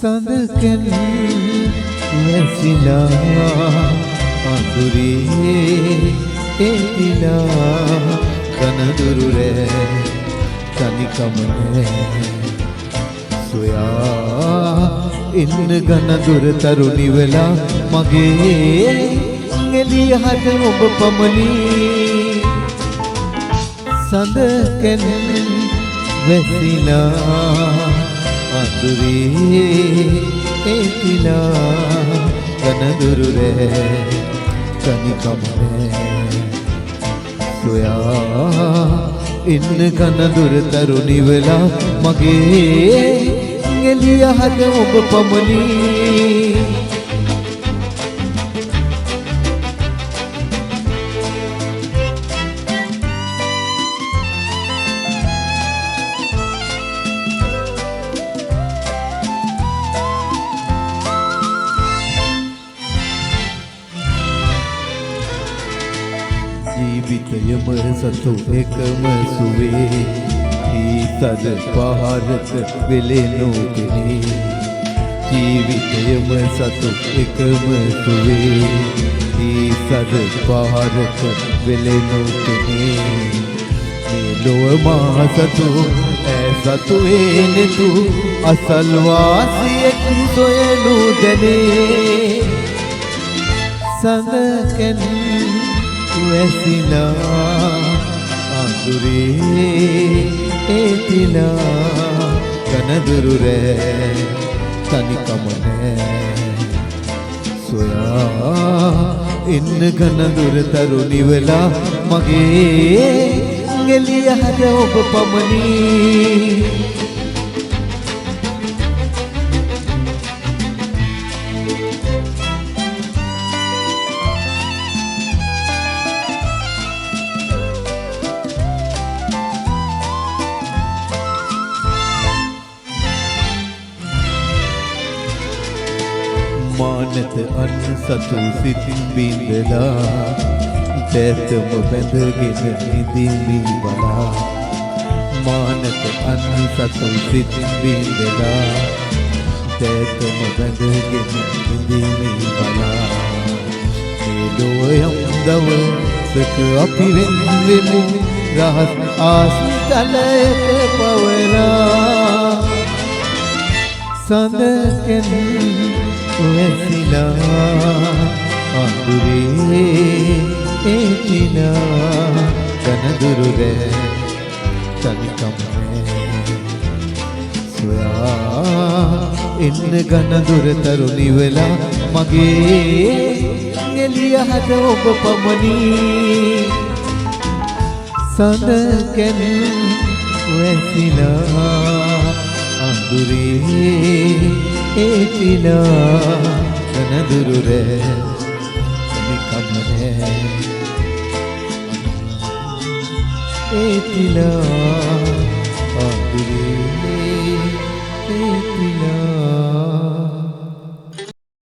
සඳකෙන් වැසිලා අඳුරේ එතිලා කනදුරු රෑ තනිකම නෑ සොයා ඉන්න ගනදුර තරුණි වෙලා මගේ එළිය හද ඔබ පමණි සඳකෙන් වැසිලා අඳුරේ එතිලා කනදුරු රෑ තනිකම නෑ සොයා ඉන්න කනදුර තරුණි වෙලා මගේ එළිය හද ඔබ පමණි ජීවිතයම සතු එකම සුවේ ඊතද පහරක වෙලෙනු කෙනේ ජීවිතයම සතු එකම සුවේ ඊතද පහරක වෙලෙනු කෙනේ මේ ලොව මා සතු සතු එනෙතු අසල්වාසියෙක් සොයනු දැනේ සඳකෙන් වැසිලා අඳුරේ එතිලා කනදුරු රෑ තනිකම නෑ සොයා ඉන්න කනදුර තරුණි වෙලා මගේ එළිය හද ඔබ පමණි මානත අන් සතු සිතින් බින්දලා දැතම බැඳගෙන නිදිමි බලා මානත අන් සතු සිතින් බින්දලා දැතම බැඳගෙන නිදිමි බලා මේ ලෝයම් දවසක අපි වෙන්නෙමු රහස් ආස්තලයක පවරා සඳකෙන් වැසිලා අඳුරේ එතිලා කනදුරු රෑ තනිකම නෑ සොයා ඉන්න ගනදුර තරුණි වෙලා මගේ එළිය හද ඔබ පමණි සඳකෙන් වැසිලා අඳුරේ එතිලා කනදුරු රෑ තනිකම නෑ එතිලා අඳුරේ එතිලා